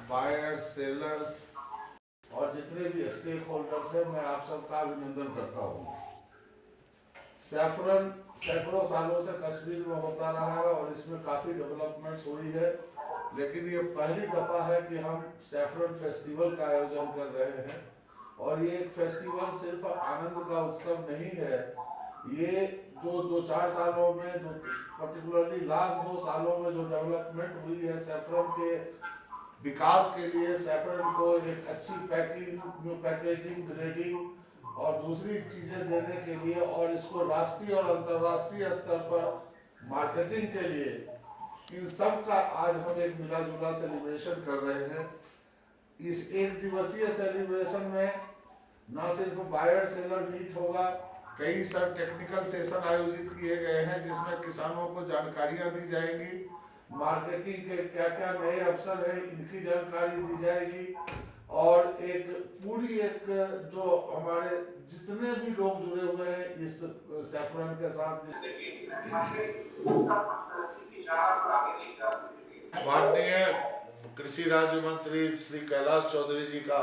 Buyers, sellers और जितने भी स्टेक होल्डर्स हैं, मैं आप सबका अभिनंदन करता हूँ। सैफरन सैकड़ों सालों से कश्मीर में होता रहा है और इसमें काफ़ी डेवलपमेंट्स हुई है, लेकिन ये पहली दफ़ा है कि हम सैफरन फेस्टिवल का आयोजन कर रहे हैं। और ये एक फेस्टिवल सिर्फ आनंद का उत्सव नहीं है, ये जो 2-4 सालों में, जो पर्टिकुलरली लास्ट 2 सालों में जो डेवलपमेंट हुई है सैफरन के विकास के लिए, सैफरन को एक अच्छी पैकेजिंग, ग्रेडिंग और दूसरी चीज़ें देने के लिए, और इसको राष्ट्रीय और अंतर्राष्ट्रीय स्तर पर मार्केटिंग के लिए, इन सब का आज हम एक मिला जुला सेलिब्रेशन कर रहे हैं। इस एक दिवसीय सेलिब्रेशन में न सिर्फ बायर सेलर मीट होगा, कई सारे टेक्निकल सेशन आयोजित किए गए हैं जिसमें किसानों को जानकारियां दी जाएंगी, मार्केटिंग के क्या क्या नए अवसर हैं इनकी जानकारी दी जाएगी, और एक पूरी एक जो हमारे जितने भी लोग जुड़े हुए हैं इस सैफरन के साथ, माननीय कृषि राज्य मंत्री श्री कैलाश चौधरी जी का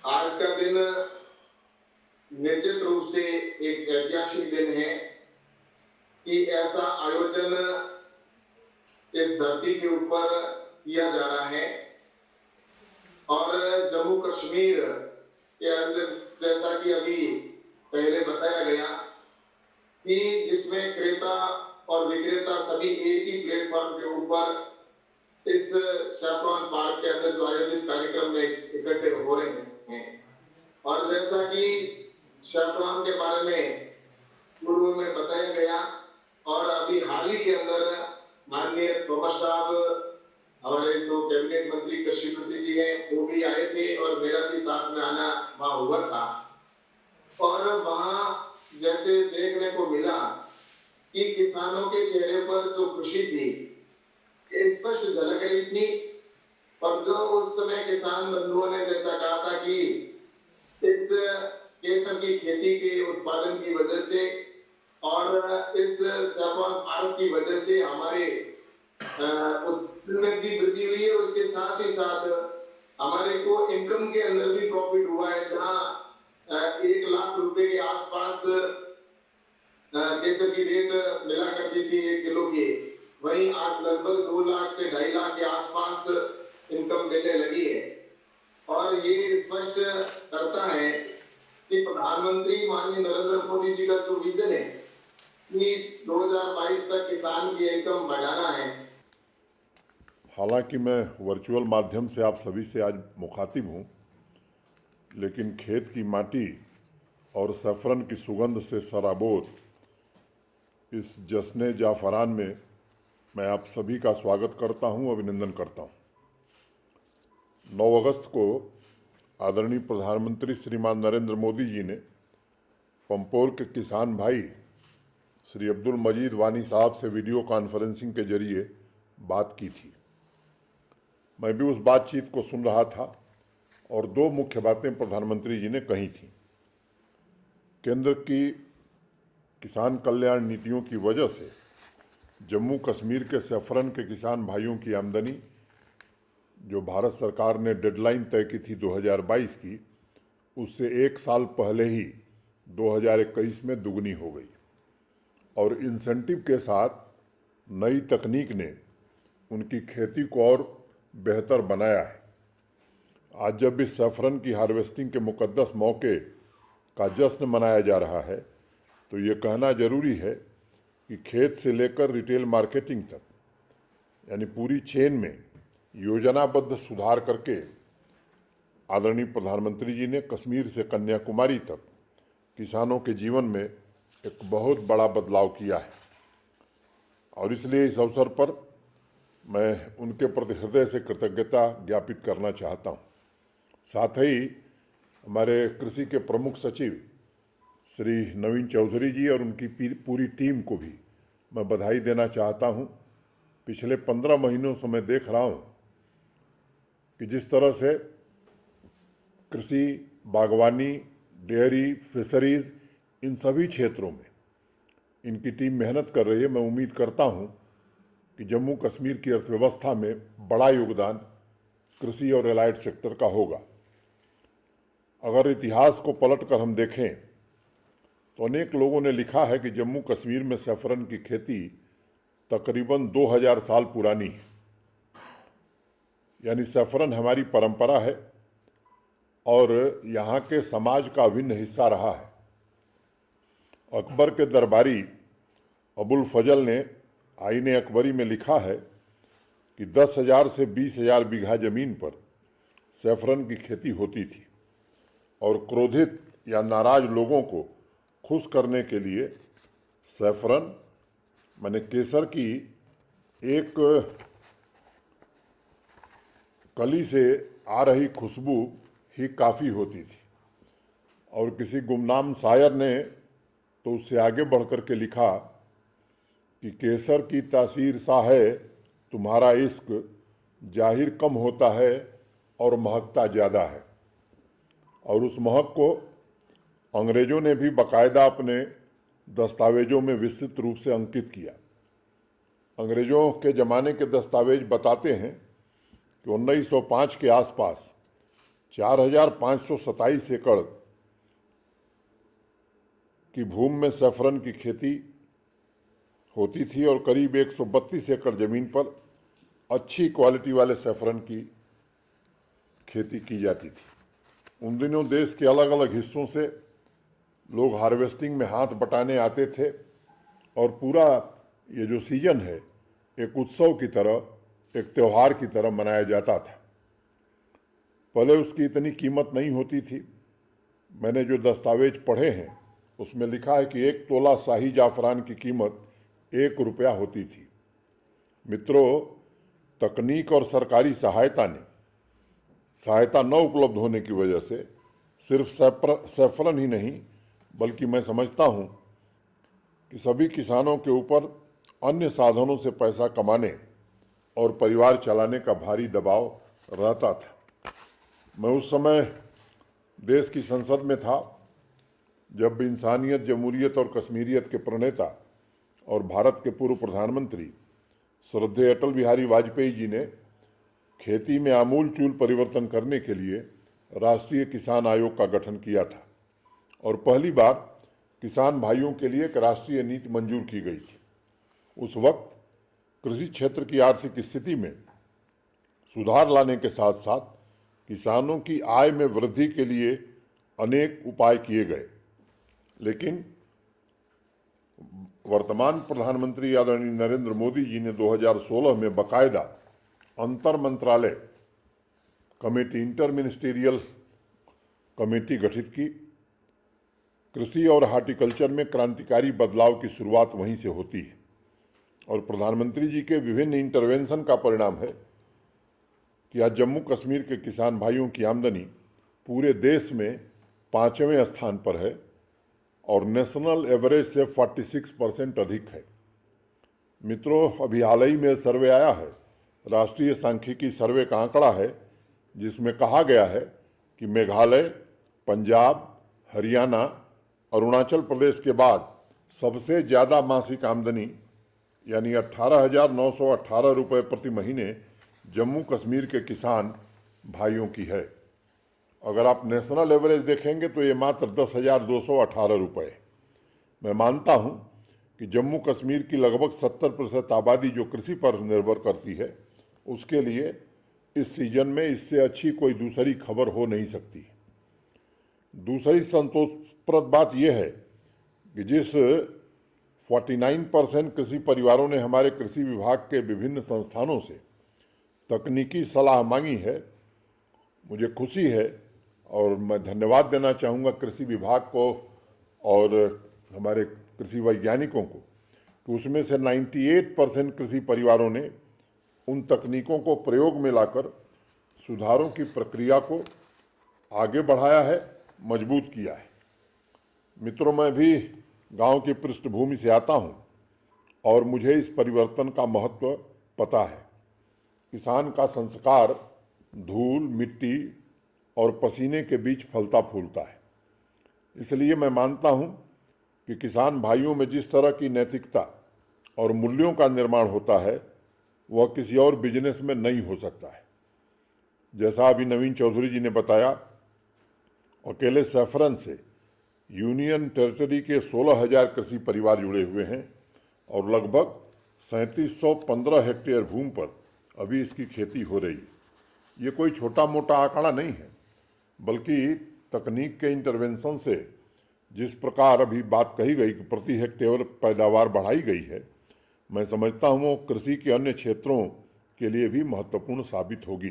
आज का दिन निश्चित रूप से एक ऐतिहासिक दिन है कि ऐसा आयोजन इस धरती के ऊपर किया जा रहा है। और जम्मू कश्मीर के अंदर, जैसा कि अभी पहले बताया गया, कि जिसमें क्रेता और विक्रेता सभी एक ही प्लेटफॉर्म के ऊपर इस सैफरन पार्क के अंदर जो आयोजित कार्यक्रम में इकट्ठे हो रहे हैं। और जैसा कि सैफरन के बारे में पूर्व में बताया गया, और अभी हाल ही के अंदर माननीय तोमर साहब, हमारे जो कैबिनेट मंत्री कृषि मंत्री जी हैं, वो भी आए थे और मेरा भी साथ में आना वहां हुआ था। और वहां जैसे देखने को मिला कि किसानों के चेहरे पर जो खुशी थी स्पष्ट झलक रही थी। और जो उस समय किसान बंधुओं ने जैसा कहा था कि इस केसर की खेती के उत्पादन की वजह से और इस सैफरन पार्क की वजह से हमारे उत्पादन में भी वृद्धि हुई है, उसके साथ ही साथ हमारे को इनकम के अंदर भी प्रॉफिट हुआ है। जहां 1 लाख रुपए के आसपास केसर की रेट मिला करती थी 1 किलो की, वहीं आज लगभग 2 लाख से 2.5 लाख के आसपास इनकम मिलने लगी है। और ये स्पष्ट करता है कि प्रधानमंत्री माननीय नरेंद्र मोदी जी का जो विजन है कि 2022 तक किसान की इनकम बढ़ाना है। हालांकि मैं वर्चुअल माध्यम से आप सभी से आज मुखातिब हूं, लेकिन खेत की माटी और सैफरन की सुगंध से सराबोर इस जश्न जाफरान में मैं आप सभी का स्वागत करता हूं, अभिनंदन करता हूं। 9 अगस्त को आदरणीय प्रधानमंत्री श्रीमान नरेंद्र मोदी जी ने पंपोर के किसान भाई श्री अब्दुल मजीद वानी साहब से वीडियो कॉन्फ्रेंसिंग के जरिए बात की थी। मैं भी उस बातचीत को सुन रहा था और 2 मुख्य बातें प्रधानमंत्री जी ने कही थी। केंद्र की किसान कल्याण नीतियों की वजह से जम्मू कश्मीर के सैफरन के किसान भाइयों की आमदनी, जो भारत सरकार ने डेडलाइन तय की थी 2022 की, उससे 1 साल पहले ही 2021 में दुगनी हो गई। और इंसेंटिव के साथ नई तकनीक ने उनकी खेती को और बेहतर बनाया है। आज जब इस सैफरन की हार्वेस्टिंग के मुकद्दस मौके का जश्न मनाया जा रहा है, तो ये कहना जरूरी है कि खेत से लेकर रिटेल मार्केटिंग तक, यानी पूरी चेन में योजनाबद्ध सुधार करके आदरणीय प्रधानमंत्री जी ने कश्मीर से कन्याकुमारी तक किसानों के जीवन में एक बहुत बड़ा बदलाव किया है। और इसलिए इस अवसर पर मैं उनके प्रति हृदय से कृतज्ञता ज्ञापित करना चाहता हूँ। साथ ही हमारे कृषि के प्रमुख सचिव श्री नवीन चौधरी जी और उनकी पूरी टीम को भी मैं बधाई देना चाहता हूँ। पिछले 15 महीनों से मैं देख रहा हूँ कि जिस तरह से कृषि, बागवानी, डेयरी, फिशरीज, इन सभी क्षेत्रों में इनकी टीम मेहनत कर रही है। मैं उम्मीद करता हूँ कि जम्मू कश्मीर की अर्थव्यवस्था में बड़ा योगदान कृषि और एलाइड सेक्टर का होगा। अगर इतिहास को पलटकर हम देखें तो अनेक लोगों ने लिखा है कि जम्मू कश्मीर में सैफरन की खेती तकरीबन 2000 साल पुरानी है। यानी सैफरन हमारी परंपरा है और यहाँ के समाज का अभिन्न हिस्सा रहा है। अकबर के दरबारी अबुल फजल ने आईने अकबरी में लिखा है कि 10,000 से 20,000 बीघा जमीन पर सैफरन की खेती होती थी और क्रोधित या नाराज लोगों को खुश करने के लिए सैफरन माने केसर की एक कली से आ रही खुशबू ही काफ़ी होती थी। और किसी गुमनाम शायर ने तो उससे आगे बढ़ कर के लिखा कि केसर की तासीर सा है तुम्हारा इश्क, जाहिर कम होता है और महकता ज़्यादा है। और उस महक को अंग्रेज़ों ने भी बाकायदा अपने दस्तावेजों में विस्तृत रूप से अंकित किया। अंग्रेज़ों के ज़माने के दस्तावेज बताते हैं कि 1905 के आसपास 4527 एकड़ की भूमि में सैफरन की खेती होती थी और करीब 132 एकड़ ज़मीन पर अच्छी क्वालिटी वाले सैफरन की खेती की जाती थी। उन दिनों देश के अलग अलग हिस्सों से लोग हार्वेस्टिंग में हाथ बटाने आते थे और पूरा ये जो सीजन है एक उत्सव की तरह, एक त्यौहार की तरह मनाया जाता था। पहले उसकी इतनी कीमत नहीं होती थी। मैंने जो दस्तावेज पढ़े हैं उसमें लिखा है कि 1 तोला शाही जाफरान की कीमत 1 रुपया होती थी। मित्रों, तकनीक और सरकारी सहायता न उपलब्ध होने की वजह से सिर्फ सैफरन ही नहीं बल्कि मैं समझता हूँ कि सभी किसानों के ऊपर अन्य साधनों से पैसा कमाने और परिवार चलाने का भारी दबाव रहता था। मैं उस समय देश की संसद में था जब इंसानियत, जमहूरियत और कश्मीरियत के प्रणेता और भारत के पूर्व प्रधानमंत्री श्रद्धेय अटल बिहारी वाजपेयी जी ने खेती में आमूल-चूल परिवर्तन करने के लिए राष्ट्रीय किसान आयोग का गठन किया था और पहली बार किसान भाइयों के लिए एक राष्ट्रीय नीति मंजूर की गई थी। उस वक्त कृषि क्षेत्र की आर्थिक स्थिति में सुधार लाने के साथ साथ किसानों की आय में वृद्धि के लिए अनेक उपाय किए गए, लेकिन वर्तमान प्रधानमंत्री आदरणीय नरेंद्र मोदी जी ने 2016 में बाकायदा अंतर मंत्रालय कमेटी, इंटर मिनिस्टीरियल कमेटी गठित की। कृषि और हार्टिकल्चर में क्रांतिकारी बदलाव की शुरुआत वहीं से होती है और प्रधानमंत्री जी के विभिन्न इंटरवेंशन का परिणाम है कि आज जम्मू कश्मीर के किसान भाइयों की आमदनी पूरे देश में 5वें स्थान पर है और नेशनल एवरेज से 46% अधिक है। मित्रों, अभी हाल ही में सर्वे आया है, राष्ट्रीय सांख्यिकी सर्वे का आंकड़ा है जिसमें कहा गया है कि मेघालय, पंजाब, हरियाणा, अरुणाचल प्रदेश के बाद सबसे ज़्यादा मासिक आमदनी यानी 18,918 रुपये प्रति महीने जम्मू कश्मीर के किसान भाइयों की है। अगर आप नेशनल एवरेज देखेंगे तो ये मात्र 10,218 रुपये। मैं मानता हूँ कि जम्मू कश्मीर की लगभग 70% आबादी जो कृषि पर निर्भर करती है, उसके लिए इस सीजन में इससे अच्छी कोई दूसरी खबर हो नहीं सकती। दूसरी संतोषप्रद बात यह है कि जिस 49% कृषि परिवारों ने हमारे कृषि विभाग के विभिन्न संस्थानों से तकनीकी सलाह मांगी है, मुझे खुशी है और मैं धन्यवाद देना चाहूँगा कृषि विभाग को और हमारे कृषि वैज्ञानिकों को कि उसमें से 98% कृषि परिवारों ने उन तकनीकों को प्रयोग में लाकर सुधारों की प्रक्रिया को आगे बढ़ाया है, मजबूत किया है। मित्रों, मैं भी गांव की पृष्ठभूमि से आता हूं और मुझे इस परिवर्तन का महत्व पता है। किसान का संस्कार धूल, मिट्टी और पसीने के बीच फलता फूलता है। इसलिए मैं मानता हूं कि किसान भाइयों में जिस तरह की नैतिकता और मूल्यों का निर्माण होता है वह किसी और बिजनेस में नहीं हो सकता है। जैसा अभी नवीन चौधरी जी ने बताया, अकेले सैफरन से यूनियन टेरिटरी के 16,000 कृषि परिवार जुड़े हुए हैं और लगभग 3715 हेक्टेयर भूमि पर अभी इसकी खेती हो रही है। ये कोई छोटा मोटा आंकड़ा नहीं है, बल्कि तकनीक के इंटरवेंशन से जिस प्रकार अभी बात कही गई कि प्रति हेक्टेयर पैदावार बढ़ाई गई है, मैं समझता हूँ वो कृषि के अन्य क्षेत्रों के लिए भी महत्वपूर्ण साबित होगी।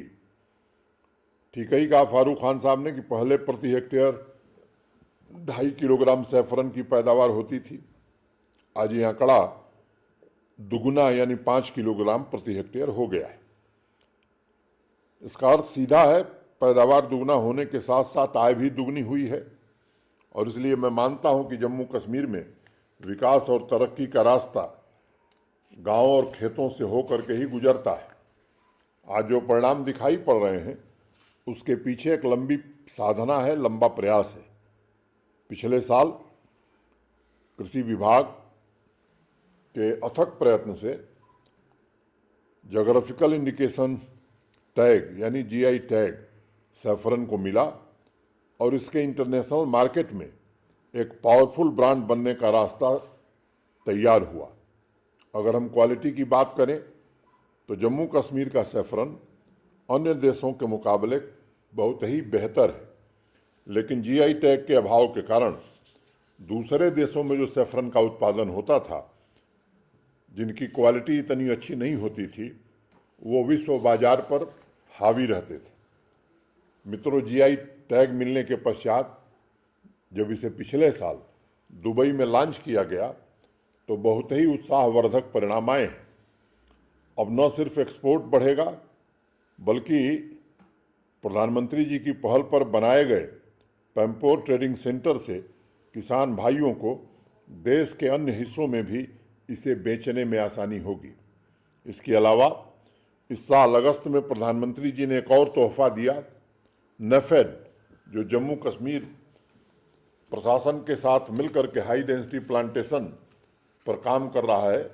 ठीक ही कहा फारूक खान साहब ने कि पहले प्रति हेक्टेयर 2.5 किलोग्राम सैफरन की पैदावार होती थी, आज ये आंकड़ा दुगुना यानी 5 किलोग्राम प्रति हेक्टेयर हो गया है। इसका अर्थ सीधा है, पैदावार दुगना होने के साथ साथ आय भी दुगनी हुई है और इसलिए मैं मानता हूं कि जम्मू कश्मीर में विकास और तरक्की का रास्ता गांव और खेतों से होकर के ही गुजरता है। आज जो परिणाम दिखाई पड़ रहे हैं उसके पीछे एक लंबी साधना है, लंबा प्रयास है। पिछले साल कृषि विभाग के अथक प्रयत्न से जोग्राफिकल इंडिकेशन टैग यानी जीआई टैग सैफरन को मिला और इसके इंटरनेशनल मार्केट में एक पावरफुल ब्रांड बनने का रास्ता तैयार हुआ। अगर हम क्वालिटी की बात करें तो जम्मू कश्मीर का सैफरन अन्य देशों के मुकाबले बहुत ही बेहतर है, लेकिन जीआई टैग के अभाव के कारण दूसरे देशों में जो सैफरन का उत्पादन होता था, जिनकी क्वालिटी इतनी अच्छी नहीं होती थी, वो विश्व बाजार पर हावी रहते थे। मित्रों, जीआई टैग मिलने के पश्चात जब इसे पिछले साल दुबई में लॉन्च किया गया तो बहुत ही उत्साहवर्धक परिणाम आए हैं। अब न सिर्फ एक्सपोर्ट बढ़ेगा, बल्कि प्रधानमंत्री जी की पहल पर बनाए गए पैम्पोर ट्रेडिंग सेंटर से किसान भाइयों को देश के अन्य हिस्सों में भी इसे बेचने में आसानी होगी। इसके अलावा इस साल अगस्त में प्रधानमंत्री जी ने एक और तोहफा दिया। नेफेड, जो जम्मू कश्मीर प्रशासन के साथ मिलकर के हाई डेंसिटी प्लांटेशन पर काम कर रहा है,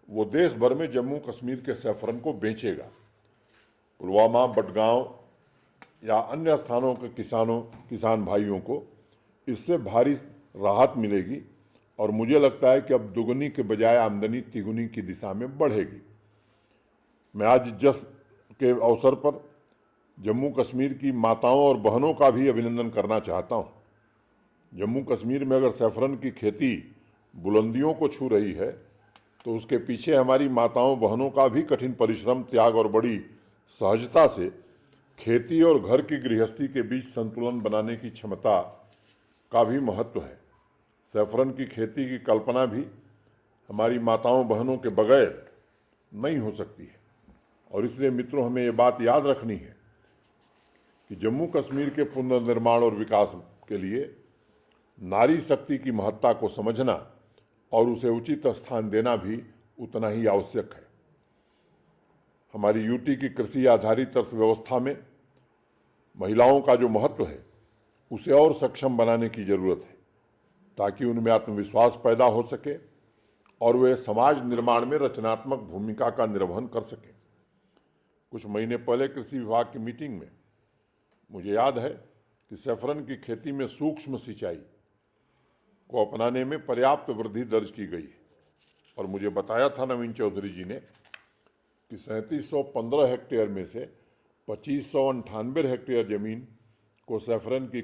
वो देश भर में जम्मू कश्मीर के सैफरन को बेचेगा। पुलवामा, बडगांव या अन्य स्थानों के किसान भाइयों को इससे भारी राहत मिलेगी और मुझे लगता है कि अब दुगनी के बजाय आमदनी तिगुनी की दिशा में बढ़ेगी। मैं आज जश्न के अवसर पर जम्मू कश्मीर की माताओं और बहनों का भी अभिनंदन करना चाहता हूँ। जम्मू कश्मीर में अगर सैफरन की खेती बुलंदियों को छू रही है तो उसके पीछे हमारी माताओं बहनों का भी कठिन परिश्रम, त्याग और बड़ी सहजता से खेती और घर की गृहस्थी के बीच संतुलन बनाने की क्षमता का भी महत्व है। सैफरन की खेती की कल्पना भी हमारी माताओं बहनों के बगैर नहीं हो सकती है और इसलिए मित्रों, हमें ये बात याद रखनी है कि जम्मू कश्मीर के पुनर्निर्माण और विकास के लिए नारी शक्ति की महत्ता को समझना और उसे उचित स्थान देना भी उतना ही आवश्यक है। हमारी यूटी की कृषि आधारित अर्थव्यवस्था में महिलाओं का जो महत्व है उसे और सक्षम बनाने की जरूरत है, ताकि उनमें आत्मविश्वास पैदा हो सके और वे समाज निर्माण में रचनात्मक भूमिका का निर्वहन कर सकें। कुछ महीने पहले कृषि विभाग की मीटिंग में मुझे याद है कि सैफरन की खेती में सूक्ष्म सिंचाई को अपनाने में पर्याप्त वृद्धि दर्ज की गई है और मुझे बताया था नवीन चौधरी जी ने कि 3715 हेक्टेयर में से 2598 हेक्टेयर जमीन को सैफरन की